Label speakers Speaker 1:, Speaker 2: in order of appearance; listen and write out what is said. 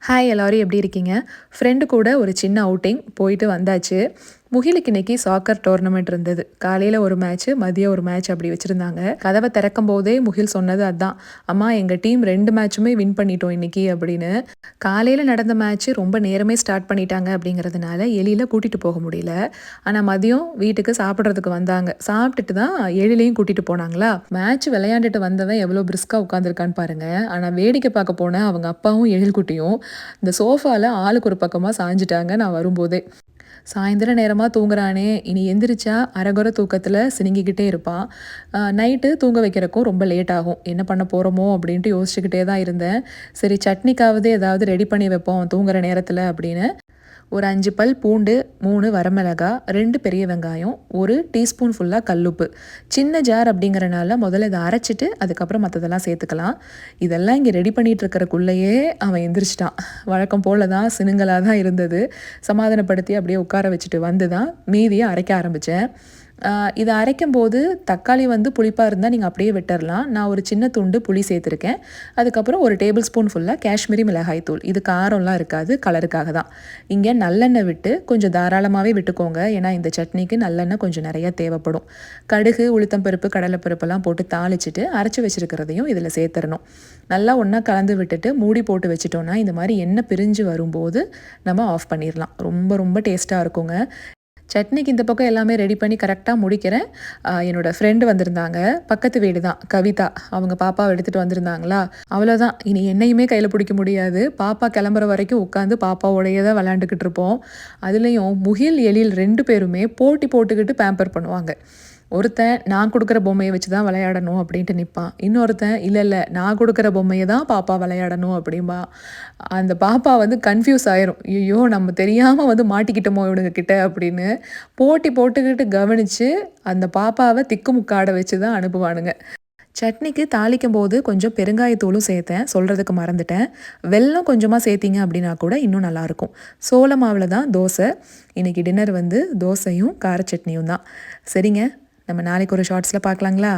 Speaker 1: Hi எல்லாரும் எப்படி இருக்கீங்க? ஃப்ரெண்டு கூட ஒரு சின்ன அவுட்டிங் போயிட்டு வந்தாச்சு. முகிலுக்கு இன்னைக்கு சாக்கர் டோர்னமெண்ட் இருந்தது. காலையில ஒரு மேட்ச்சு, மதியம் ஒரு மேட்ச் அப்படி வச்சிருந்தாங்க. கதவ திறக்கும்போதே முகில் சொன்னது அதான். "அம்மா எங்க டீம் 2 மேட்சுமே வின் பண்ணிட்டோம் இன்னைக்கு" அப்படின்னு. காலையில நடந்த மேட்ச்சு ரொம்ப நேரமே ஸ்டார்ட் பண்ணிட்டாங்க அப்படிங்கிறதுனால எளியில கூட்டிட்டு போக முடியல. ஆனா மதியம் வீட்டுக்கு சாப்பிடுறதுக்கு வந்தாங்க. சாப்பிட்டுட்டு தான் எழிலையும் கூட்டிட்டு போனாங்களா, மேட்ச் விளையாண்டுட்டு வந்தவன் எவ்வளோ பிரிஸ்கா உட்காந்துருக்கான்னு பாருங்க. ஆனா வேடிக்கை பார்க்க போன அவங்க அப்பாவும் எழில் குட்டியும் இந்த சோஃபால ஆளுக்கு ஒரு பக்கமா சாஞ்சுட்டாங்க நான் வரும்போதே. சாயந்தர நேரமா தூங்குறானே, இனி எந்திரிச்சா அரகொர தூக்கத்துல சிணுங்கிக்கிட்டே இருப்பான். நைட்டு தூங்க வைக்கிறக்கும் ரொம்ப லேட் ஆகும். என்ன பண்ண போறோமோ அப்படின்ட்டு யோசிச்சுக்கிட்டே தான் இருந்தேன். சரி சட்னிக்காவது ஏதாவது ரெடி பண்ணி வைப்போம் தூங்குற நேரத்துல அப்படின்னு. ஒரு 5 பல் பூண்டு, 3 வரமிளகா, 2 பெரிய வெங்காயம், 1 டீஸ்பூன் ஃபுல்லா கல்லுப்பு. சின்ன ஜார் அப்படிங்கிறனால முதல்ல இத அரைச்சுட்டு, அதுக்கப்புறம் மத்ததெல்லாம் சேர்த்துக்கலாம். இதெல்லாம் இங்க ரெடி பண்ணிட்டு இருக்கறக்குள்ளயே அவன் எந்திரிச்சிட்டான். வழக்கம் போல தான் சினுங்கலா தான் இருந்தது. சமாதானப்படுத்தி அப்படியே உட்கார வச்சுட்டு வந்து தான் மீதிய அரைக்க ஆரம்பிச்சேன். இத அரைக்கும்போது தக்காளி வந்து புளிப்பா இருந்தா நீங்க அப்படியே விட்டுறலாம். நான் ஒரு சின்ன துண்டு புளி சேர்த்துருக்கேன். அதுக்கப்புறம் 1 டேபிள் ஸ்பூன் ஃபுல்லா காஷ்மீரி மிளகாய் தூள். இது காரம்லாம் இருக்காது, கலருக்காக தான். இங்க நல்லெண்ணெய் விட்டு கொஞ்சம் தாராளமாவே விட்டுக்கோங்க. ஏன்னா இந்த சட்னிக்கு நல்லெண்ணெய் கொஞ்சம் நெறைய தேவைப்படும். கடுகு, உளுத்தம் பருப்பு, கடலை பருப்பெல்லாம் போட்டு தாளிச்சுட்டு அரைச்சு வச்சிருக்கிறதையும் இதில சேர்த்துறணும். நல்லா ஒண்ணா கலந்து விட்டுட்டு மூடி போட்டு வச்சுட்டோம்னா, இந்த மாரி எண்ணெய் பிரிஞ்சு வரும்போது நம்ம ஆஃப் பண்ணிரலாம். ரொம்ப ரொம்ப டேஸ்ட்டா இருக்குங்க. சட்னிக்கு இந்த பக்கம் எல்லாமே ரெடி பண்ணி கரெக்டாக முடிக்கிறேன். என்னோட ஃப்ரெண்டு வந்திருந்தாங்க. பக்கத்து வீடு தான் கவிதா. அவங்க பாப்பாவ எடுத்துட்டு வந்திருந்தாங்களா, அவ்வளோதான் இனி என்னையுமே கையில பிடிக்க முடியாது. பாப்பா கிளம்புற வரைக்கும் உட்காந்து பாப்பாவோடையே தான் விளையாண்டுக்கிட்டு இருப்போம். அதுலேயும் முகில், எழில் 2 பேருமே போட்டி போட்டுக்கிட்டு பேம்பர் பண்ணுவாங்க. ஒருத்தன் நான் குடுக்குற பொம்மைய வச்சு தான் விளையாடணும் அப்படின்ட்டு நிப்பான். இன்னொருத்தன் இல்ல இல்ல நான் குடுக்குற பொம்மைய தான் பாப்பா விளையாடணும் அப்படிம்பான். அந்த பாப்பா வந்து கன்ஃப்யூஸ் ஆயிரும். ஐயய்யோ! நம்ம தெரியாம வந்து மாட்டிக்கிட்டோமோ இவனுங்க கிட்ட அப்படின்னு. போட்டி போட்டுக்கிட்டு கவனிச்சு அந்த பாப்பாவ திக்குமுக்காட வச்சு தான் அனுப்புவானுங்க. சட்னிக்கு தாளிக்கும்போது கொஞ்சம் பெருங்காயத்தூளும் சேர்த்தேன். சொல்றதுக்கு மறந்துட்டேன். வெல்லம் கொஞ்சமா சேர்த்தீங்க அப்படின்னா கூட இன்னும் நல்லாயிருக்கும். சோள மாவுல தான் தோசை. இன்னைக்கு டின்னர் வந்து தோசையும், கார சட்னியும் தான். சரிங்க. நம்ம நாளைக்கு ஒரு ஷார்ட்ஸ்ல பார்க்கலாங்களா?